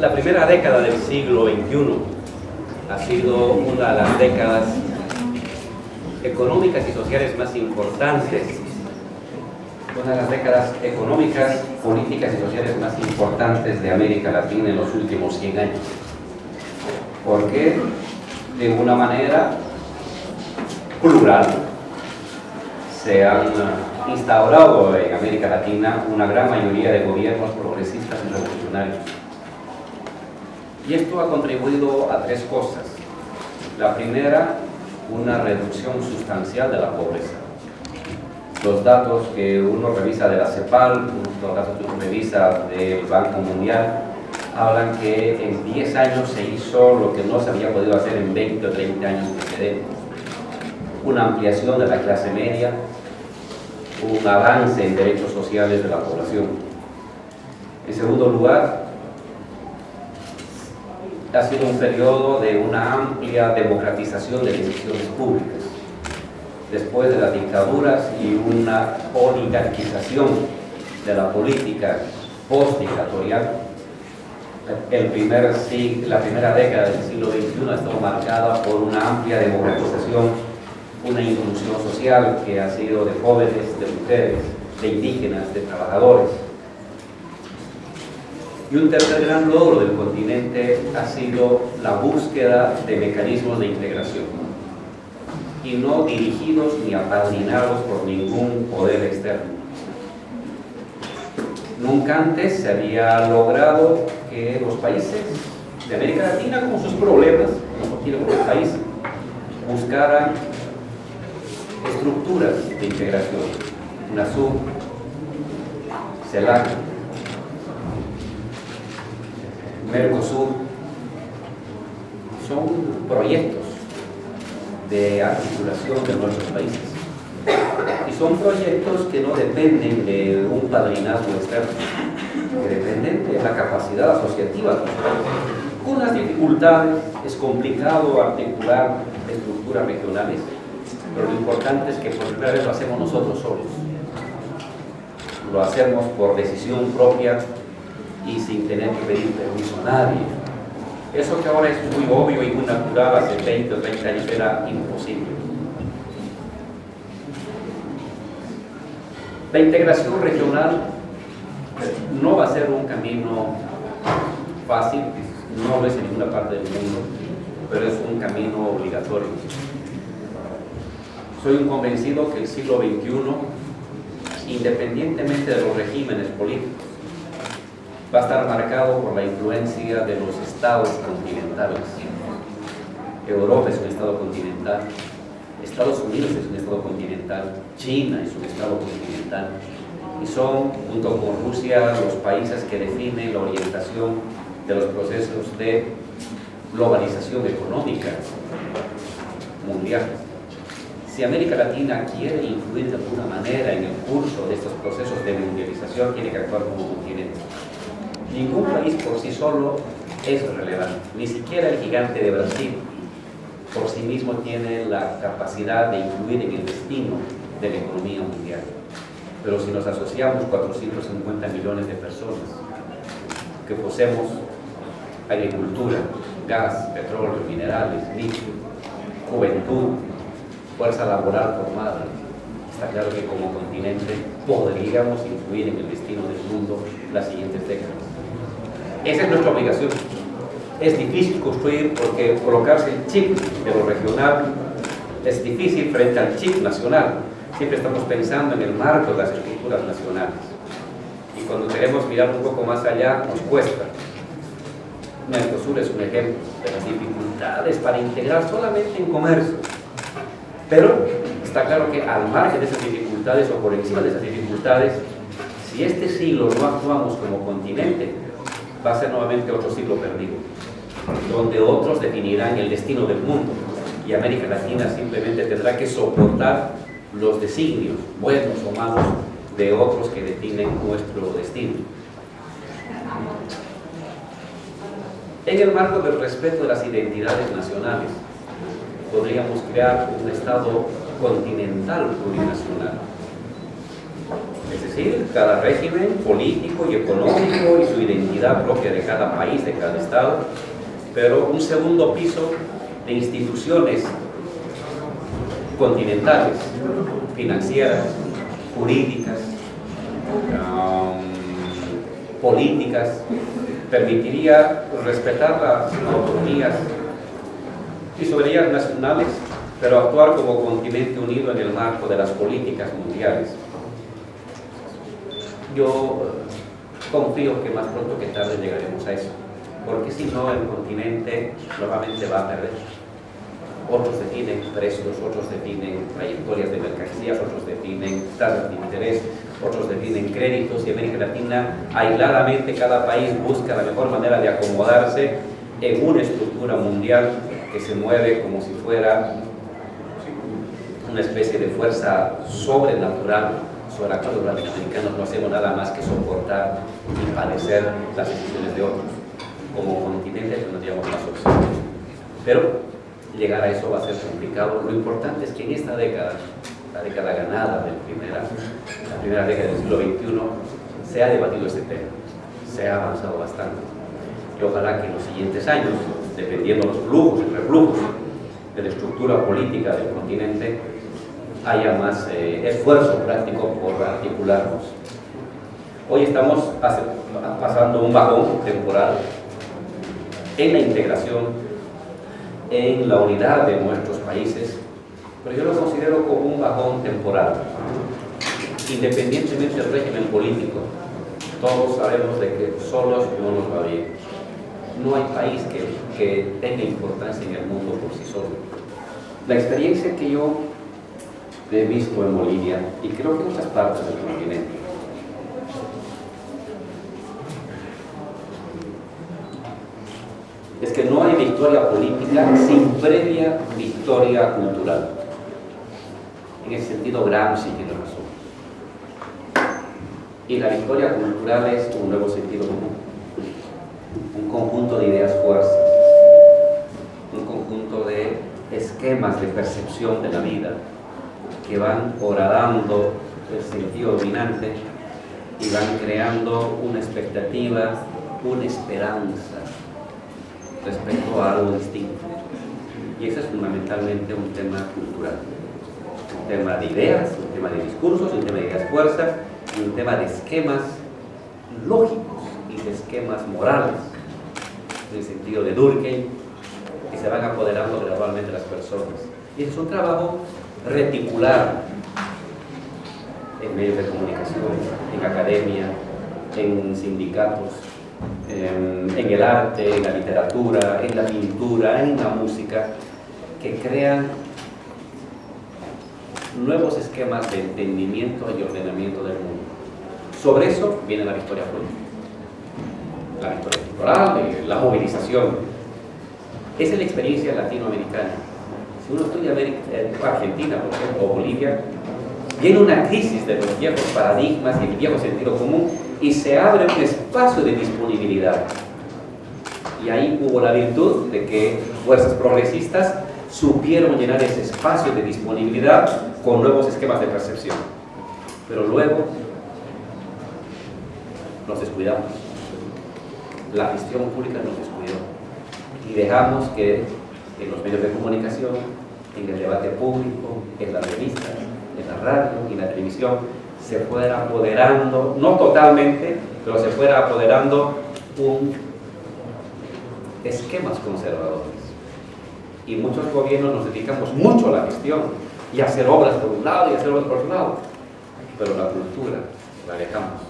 La primera década del siglo XXI ha sido una de las décadas económicas y sociales más importantes, una de las décadas económicas, políticas y sociales más importantes de América Latina en los últimos 100 años. Porque de una manera plural se han instaurado en América Latina una gran mayoría de gobiernos progresistas y revolucionarios. Y esto ha contribuido a tres cosas. La primera, una reducción sustancial de la pobreza. Los datos que uno revisa de la CEPAL, los datos que uno revisa del Banco Mundial, hablan que en 10 años se hizo lo que no se había podido hacer en 20 o 30 años precedentes. Una ampliación de la clase media, un avance en derechos sociales de la población. En segundo lugar, ha sido un periodo de una amplia democratización de decisiones públicas. Después de las dictaduras y una oligarquización de la política postdictatorial, la primera década del siglo XXI ha estado marcada por una amplia democratización, una inclusión social que ha sido de jóvenes, de mujeres, de indígenas, de trabajadores. Y un tercer gran logro del continente ha sido la búsqueda de mecanismos de integración, y no dirigidos ni apadrinados por ningún poder externo. Nunca antes se había logrado que los países de América Latina, con sus problemas, como tiene cualquier país, buscaran estructuras de integración. UNASUR, CELAC, Mercosur, son proyectos de articulación de nuestros países. Y son proyectos que no dependen de un padrinazgo externo, que dependen de la capacidad asociativa de los países. Con las dificultades, es complicado articular estructuras regionales, pero lo importante es que por primera vez lo hacemos nosotros solos. Lo hacemos por decisión propia y sin tener que pedir permiso a nadie. Eso que ahora es muy obvio y muy natural, hace 20 o 30 años era imposible. La integración regional no va a ser un camino fácil, no lo es en ninguna parte del mundo, pero es un camino obligatorio. Soy un convencido que el siglo XXI, independientemente de los regímenes políticos, va a estar marcado por la influencia de los estados continentales. Europa es un estado continental, Estados Unidos es un estado continental, China es un estado continental, y son, junto con Rusia, los países que definen la orientación de los procesos de globalización económica mundial. Si América Latina quiere influir de alguna manera en el curso de estos procesos de mundialización, tiene que actuar como continente. Ningún país por sí solo es relevante, ni siquiera el gigante de Brasil por sí mismo tiene la capacidad de influir en el destino de la economía mundial. Pero si nos asociamos 450 millones de personas que poseemos agricultura, gas, petróleo, minerales, litio, juventud, fuerza laboral formada, está claro que como continente podríamos influir en el destino del mundo las siguientes décadas. Esa es nuestra obligación. Es difícil construir porque colocarse el chip de lo regional es difícil frente al chip nacional. Siempre estamos pensando en el marco de las estructuras nacionales. Y cuando queremos mirar un poco más allá, nos cuesta. Mercosur es un ejemplo de las dificultades para integrar solamente en comercio. Pero está claro que al margen de esas dificultades o por encima de esas dificultades, si este siglo no actuamos como continente, va a ser nuevamente otro siglo perdido, donde otros definirán el destino del mundo y América Latina simplemente tendrá que soportar los designios, buenos o malos, de otros que definen nuestro destino. En el marco del respeto de las identidades nacionales, podríamos crear un Estado continental plurinacional. Es decir, cada régimen político y económico y su identidad propia de cada país, de cada estado, pero un segundo piso de instituciones continentales, financieras, jurídicas, políticas, permitiría respetar las autonomías y soberanía nacionales, pero actuar como continente unido en el marco de las políticas mundiales. Yo confío que más pronto que tarde llegaremos a eso, porque si no el continente nuevamente va a perder. Otros definen precios, otros definen trayectorias de mercancías, otros definen tasas de interés, otros definen créditos, y América Latina aisladamente cada país busca la mejor manera de acomodarse en una estructura mundial que se mueve como si fuera una especie de fuerza sobrenatural sobre la cual los latinoamericanos no hacemos nada más que soportar y padecer las decisiones de otros. Como continente no tenemos más opciones. Pero llegar a eso va a ser complicado. Lo importante es que en esta década, la década ganada la primera década del siglo XXI, se ha debatido este tema, se ha avanzado bastante. Y ojalá que en los siguientes años, dependiendo de los flujos y reflujos de la estructura política del continente, haya más esfuerzo práctico por articularnos. Hoy estamos pasando un bajón temporal en la integración, en la unidad de nuestros países, pero yo lo considero como un bajón temporal. Independientemente del régimen político, todos sabemos de que solos no nos va bien. No hay país que tenga importancia en el mundo por sí solo. La experiencia que yo he visto en Bolivia, y creo que en otras partes del continente, es que no hay victoria política sin previa victoria cultural. En ese sentido, Gramsci tiene razón. Y la victoria cultural es un nuevo sentido común, un conjunto de ideas fuerzas, un conjunto de esquemas de percepción de la vida que van horadando el sentido dominante y van creando una expectativa, una esperanza respecto a algo distinto. Y eso es fundamentalmente un tema cultural, un tema de ideas, un tema de discursos, un tema de ideas fuerzas, un tema de esquemas lógicos y de esquemas morales, en el sentido de Durkheim, que se van apoderando gradualmente de las personas. Y es un trabajo reticular en medios de comunicación, en academia, en sindicatos, en el arte, en la literatura, en la pintura, en la música, que crean nuevos esquemas de entendimiento y ordenamiento del mundo. Sobre eso viene la victoria política, la victoria cultural, la movilización. Esa es la experiencia latinoamericana. Si uno estudia Argentina, por ejemplo, o Bolivia, viene una crisis de los viejos paradigmas y el viejo sentido común y se abre un espacio de disponibilidad. Y ahí hubo la virtud de que fuerzas progresistas supieron llenar ese espacio de disponibilidad con nuevos esquemas de percepción. Pero luego nos descuidamos. La gestión pública nos descuidó y dejamos que en los medios de comunicación, en el debate público, en las revistas, en la radio y en la televisión, se fuera apoderando, no totalmente, pero se fuera apoderando esquemas conservadores. Y muchos gobiernos nos dedicamos mucho a la gestión y a hacer obras por un lado y a hacer obras por otro lado, pero la cultura la dejamos.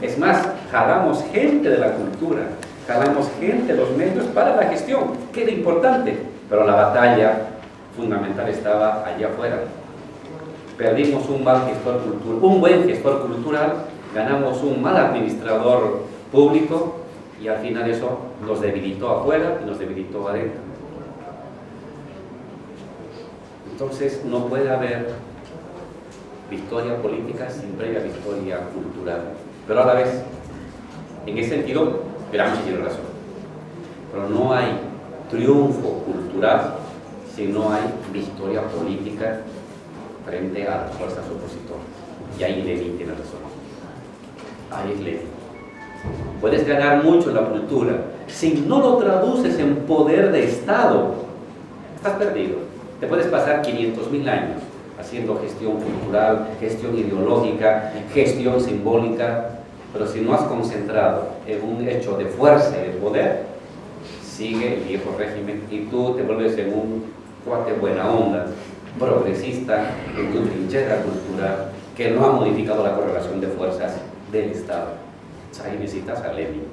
Es más, jalamos gente de la cultura, jalamos gente de los medios para la gestión, que era importante, pero la batalla fundamental estaba allá afuera. Perdimos un mal gestor cultural, un buen gestor cultural, ganamos un mal administrador público y al final eso nos debilitó afuera y nos debilitó adentro. Entonces no puede haber victoria política sin previa victoria cultural. Pero a la vez, en ese sentido, Gramsci tiene razón. Pero no hay triunfo cultural si no hay victoria política frente a las fuerzas opositoras. Y ahí Lenin tiene razón. ahí es Lenin. Puedes ganar mucho en la cultura. Si no lo traduces en poder de Estado, estás perdido. Te puedes pasar 500.000 años haciendo gestión cultural, gestión ideológica, gestión simbólica, pero si no has concentrado en un hecho de fuerza y de poder, sigue el viejo régimen y tú te vuelves en un cuate buena onda, progresista, en tu trinchera cultural, que no ha modificado la correlación de fuerzas del Estado. Ahí necesitas a Lenin.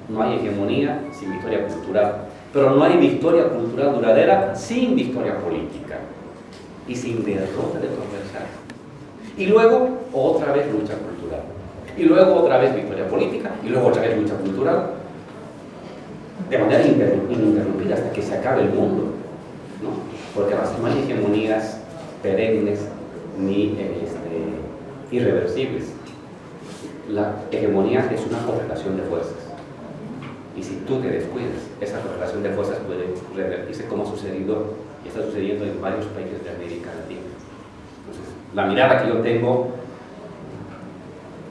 No hay hegemonía sin victoria cultural, pero no hay victoria cultural duradera sin victoria política y sin derrota de tu adversario. Y luego otra vez lucha cultural, y luego otra vez victoria política, y luego otra vez lucha cultural, de manera ininterrumpida hasta que se acabe el mundo, ¿no? Porque además no hay hegemonías perennes ni irreversibles. La hegemonía es una correlación de fuerzas. Y si tú te descuidas, esa correlación de fuerzas puede revertirse, como ha sucedido y está sucediendo en varios países de América Latina. Entonces, la mirada que yo tengo,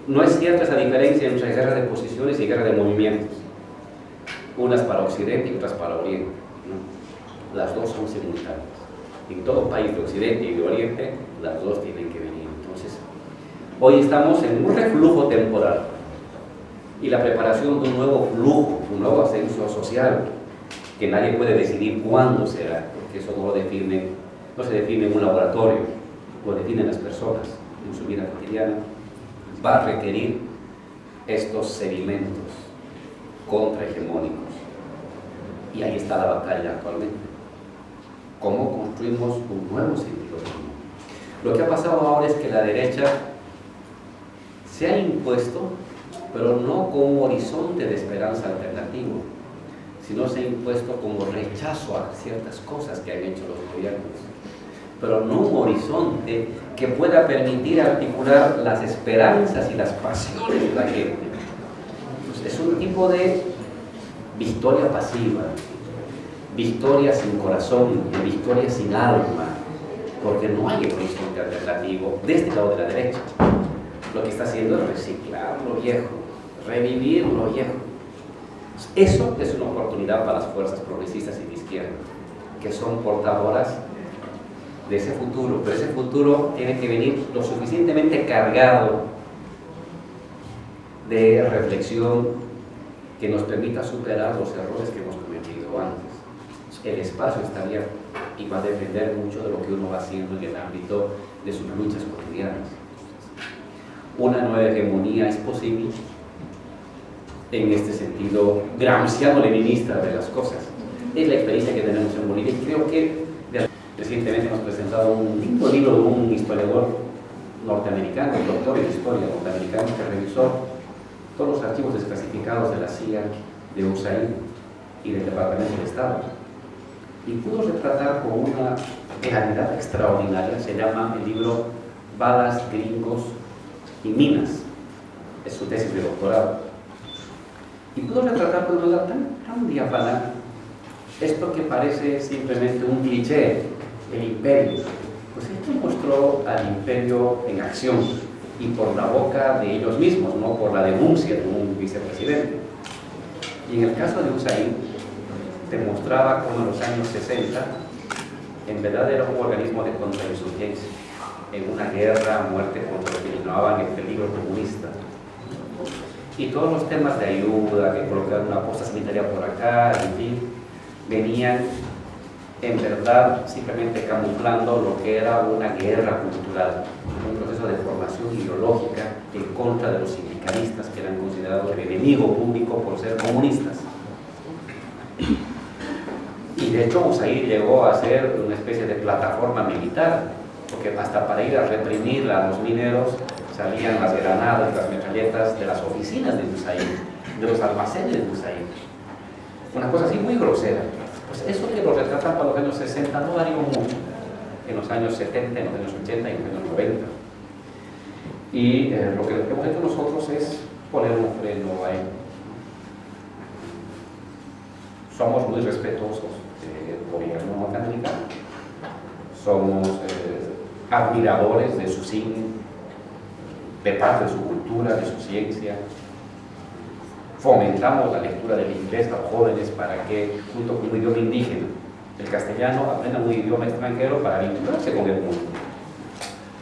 no es cierta esa diferencia entre guerra de posiciones y guerra de movimientos. Unas para Occidente y otras para Oriente, ¿no? Las dos son simultáneas. En todo país de Occidente y de Oriente, las dos tienen que venir. Entonces, hoy estamos en un reflujo temporal y la preparación de un nuevo flujo, un nuevo ascenso social, que nadie puede decidir cuándo será, porque eso no se define en un laboratorio, lo definen las personas en su vida cotidiana. Va a requerir estos sedimentos contrahegemónicos. Y ahí está la batalla actualmente. ¿Cómo construimos un nuevo sentido del mundo? Lo que ha pasado ahora es que la derecha se ha impuesto, pero no con un horizonte de esperanza alternativo, sino se ha impuesto como rechazo a ciertas cosas que han hecho los gobiernos, pero no un horizonte que pueda permitir articular las esperanzas y las pasiones de la gente. Entonces, es un tipo de victoria pasiva, victoria sin corazón, victoria sin alma, porque no hay horizonte alternativo de este lado de la derecha. Lo que está haciendo es reciclar lo viejo, revivir lo viejo. Eso es una oportunidad para las fuerzas progresistas y de izquierda, que son portadoras de ese futuro, pero ese futuro tiene que venir lo suficientemente cargado de reflexión que nos permita superar los errores que hemos cometido antes. El espacio está abierto y va a depender mucho de lo que uno va haciendo en el ámbito de sus luchas cotidianas. Una nueva hegemonía es posible en este sentido gramsciano-leninista de las cosas. Es la experiencia que tenemos en Bolivia y creo que recientemente hemos presentado un lindo libro de un historiador norteamericano, un doctor en historia norteamericano, que revisó todos los archivos desclasificados de la CIA, de USAID y del Departamento de Estado, y pudo retratar con una claridad extraordinaria. Se llama el libro Balas, Gringos y Minas, es su tesis de doctorado, y pudo retratar con una tan diáfana esto que parece simplemente un cliché, el imperio. Pues esto mostró al imperio en acción y por la boca de ellos mismos, no por la denuncia de un vicepresidente. Y en el caso de USAID, demostraba cómo en los años 60 en verdad era un organismo de contrainsurgencia en una guerra a muerte contra los que llamaban el peligro comunista, y todos los temas de ayuda, que colocar una posta sanitaria por acá, en fin, venían en verdad simplemente camuflando lo que era una guerra cultural, un proceso de formación ideológica en contra de los sindicalistas, que eran considerados el enemigo público por ser comunistas. Y de hecho USAID llegó a ser una especie de plataforma militar, porque hasta para ir a reprimir a los mineros salían las granadas y las metralletas de las oficinas de USAID, de los almacenes de USAID. Una cosa así muy grosera. Pues eso que lo retratan para los años 60 no varió mucho en los años 70, en los años 80 y en los años 90. Y lo que hemos hecho nosotros es poner un freno ahí. Somos muy respetuosos del gobierno norteamericano, somos admiradores de su cine, de parte de su cultura, de su ciencia. Fomentamos la lectura del inglés a los jóvenes para que, junto con un idioma indígena, el castellano, aprendan un idioma extranjero para vincularse con el mundo.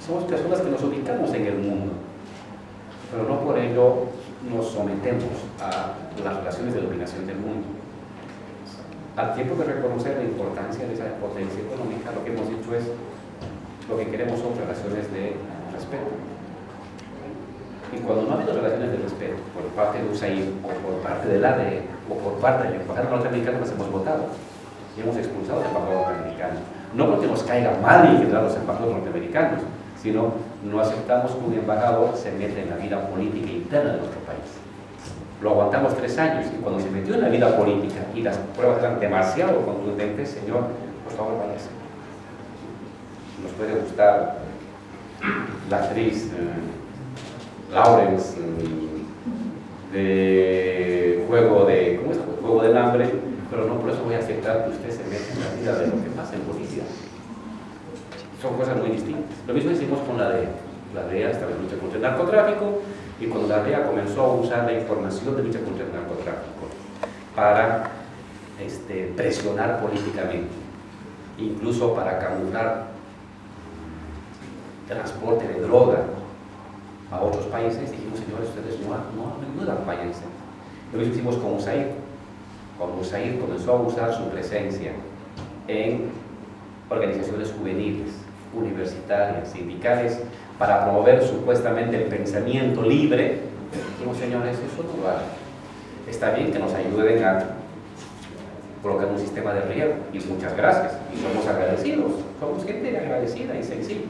Somos personas que nos ubicamos en el mundo, pero no por ello nos sometemos a las relaciones de dominación del mundo. Al tiempo de reconocer la importancia de esa potencia económica, lo que hemos dicho es, lo que queremos son relaciones de respeto. Y cuando no ha habido relaciones de respeto por parte de USAID o por parte del ADE o por parte del embajador norteamericano, nos hemos votado y hemos expulsado al embajador norteamericano. No porque nos caiga mal en general los embajadores norteamericanos, sino no aceptamos que un embajador se meta en la vida política interna de nuestro país. Lo aguantamos 3 años y cuando se metió en la vida política y las pruebas eran demasiado contundentes, señor, por favor, váyase. Nos puede gustar la actriz Lawrence de Juego del Hambre, pero no por eso voy a aceptar que usted se meta en la vida de lo que pasa en Bolivia. Son cosas muy distintas. Lo mismo hicimos con la DEA. La DEA esta vez lucha contra el narcotráfico, y cuando la DEA comenzó a usar la información de lucha contra el narcotráfico para presionar políticamente, incluso para camuflar transporte de droga a otros países, dijimos, señores, ustedes no ayudan, váyanse. Lo mismo hicimos con USAID. Cuando USAID comenzó a usar su presencia en organizaciones juveniles, universitarias, sindicales, para promover supuestamente el pensamiento libre, dijimos, señores, eso no lo hagan. Está bien que nos ayuden a colocar un sistema de riego, y muchas gracias, y somos agradecidos, somos gente agradecida y sencilla.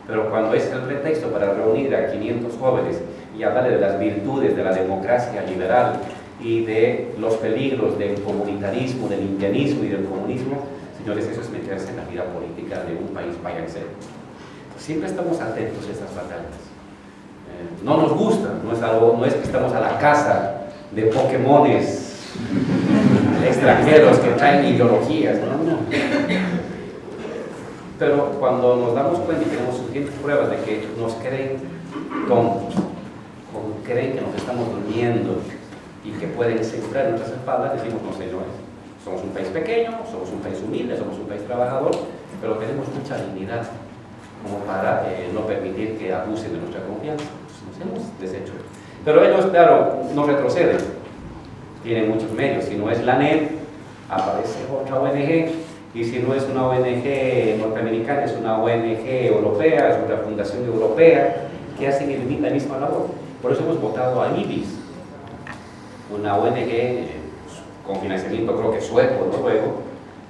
Pero cuando es el pretexto para reunir a 500 jóvenes y hablar de las virtudes de la democracia liberal y de los peligros del comunitarismo, del indianismo y del comunismo, señores, eso es meterse en la vida política de un país, váyanse. Siempre estamos atentos a estas batallas. No nos gusta, no es que estamos a la caza de Pokémones extranjeros que traen ideologías, no. Pero cuando nos damos cuenta y tenemos suficientes pruebas de que nos creen tontos, o creen que nos estamos durmiendo y que pueden sembrar nuestras espaldas, decimos, no señores, somos un país pequeño, somos un país humilde, somos un país trabajador, pero tenemos mucha dignidad como para no permitir que abusen de nuestra confianza. Nos hemos deshecho. Pero ellos, claro, no retroceden, tienen muchos medios. Si no es la NED, aparece otra ONG, y si no es una ONG norteamericana, es una ONG europea, es una fundación europea, que hacen la misma labor. Por eso hemos votado a IBIS, una ONG con financiamiento, creo que sueco, noruego,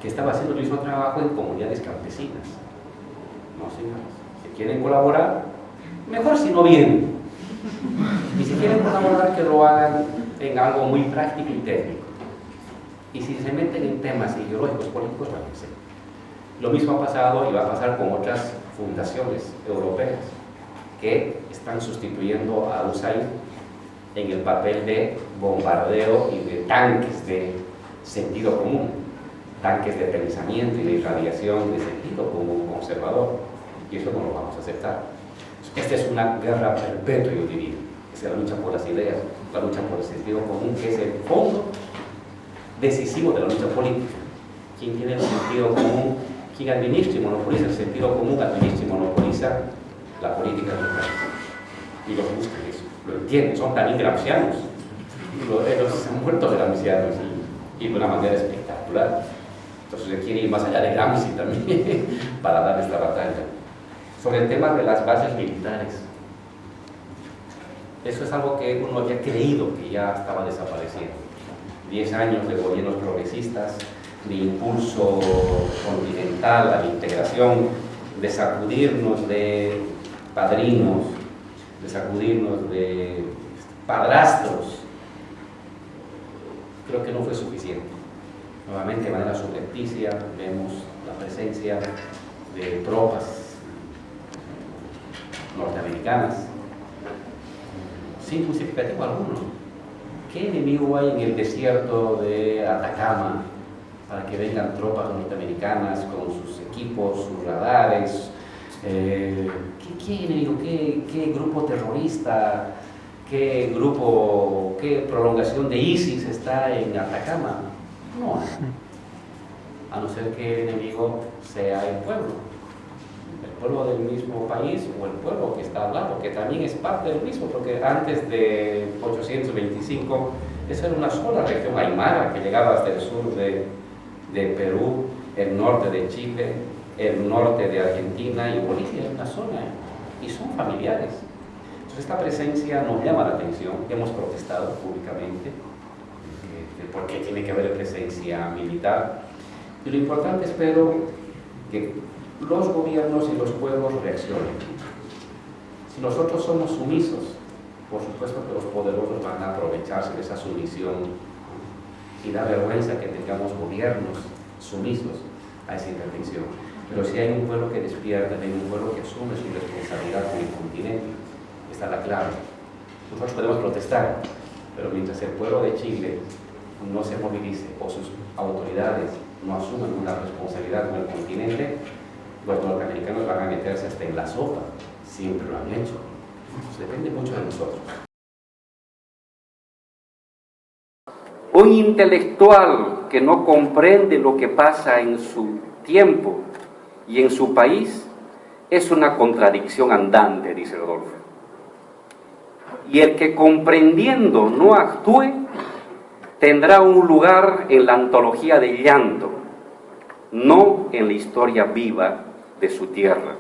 que estaba haciendo el mismo trabajo en comunidades campesinas. No, señores, si quieren colaborar, mejor si no vienen. Y si quieren colaborar, que lo hagan en algo muy práctico y técnico. Y si se meten en temas ideológicos, políticos, váyanse. Lo mismo ha pasado y va a pasar con otras fundaciones europeas que están sustituyendo a USAID en el papel de bombardeo y de tanques de sentido común, tanques de pensamiento y de irradiación de sentido común conservador, y eso no lo vamos a aceptar. Esta es una guerra perpetua, yo diría. Es la lucha por las ideas, la lucha por el sentido común, que es el fondo decisivo de la lucha política. Quien tiene el sentido común, quien administra y monopoliza el sentido común, administra y monopoliza la política del país. Y los buscan eso, lo entienden, son también gramscianos. Ellos se han muerto de gramscianos y de una manera espectacular. Entonces se quiere ir más allá de Gramsci también para dar esta batalla. Sobre el tema de las bases militares, eso es algo que uno había creído que ya estaba desapareciendo. 10 años de gobiernos progresistas, de impulso continental a la integración, de sacudirnos de padrinos, de sacudirnos de padrastros, creo que no fue suficiente. Nuevamente, de manera subrepticia, vemos la presencia de tropas norteamericanas, sin justificativo alguno. ¿Qué enemigo hay en el desierto de Atacama para que vengan tropas norteamericanas con sus equipos, sus radares, ¿Qué enemigo? ¿Qué grupo terrorista? ¿Qué grupo, qué prolongación de ISIS está en Atacama? No hay. A no ser que el enemigo sea el pueblo del mismo país o el pueblo que está al lado, que también es parte del mismo, porque antes de 825 esa era una sola región aymara que llegaba hasta el sur de Perú, el norte de Chile, el norte de Argentina y Bolivia, es una zona, y son familiares. Entonces esta presencia nos llama la atención, hemos protestado públicamente de por qué tiene que haber presencia militar, y lo importante espero que los gobiernos y los pueblos reaccionen. Si nosotros somos sumisos, por supuesto que los poderosos van a aprovecharse de esa sumisión, y da vergüenza que tengamos gobiernos sumisos a esa intervención. Pero si hay un pueblo que despierta, hay un pueblo que asume su responsabilidad con el continente, está la clave. Nosotros podemos protestar, pero mientras el pueblo de Chile no se movilice o sus autoridades no asumen una responsabilidad con el continente, los norteamericanos van a meterse hasta en la sopa. Siempre lo han hecho. Entonces, depende mucho de nosotros. Un intelectual que no comprende lo que pasa en su tiempo y en su país es una contradicción andante, dice Rodolfo. Y el que comprendiendo no actúe tendrá un lugar en la antología de llanto, no en la historia viva de su tierra.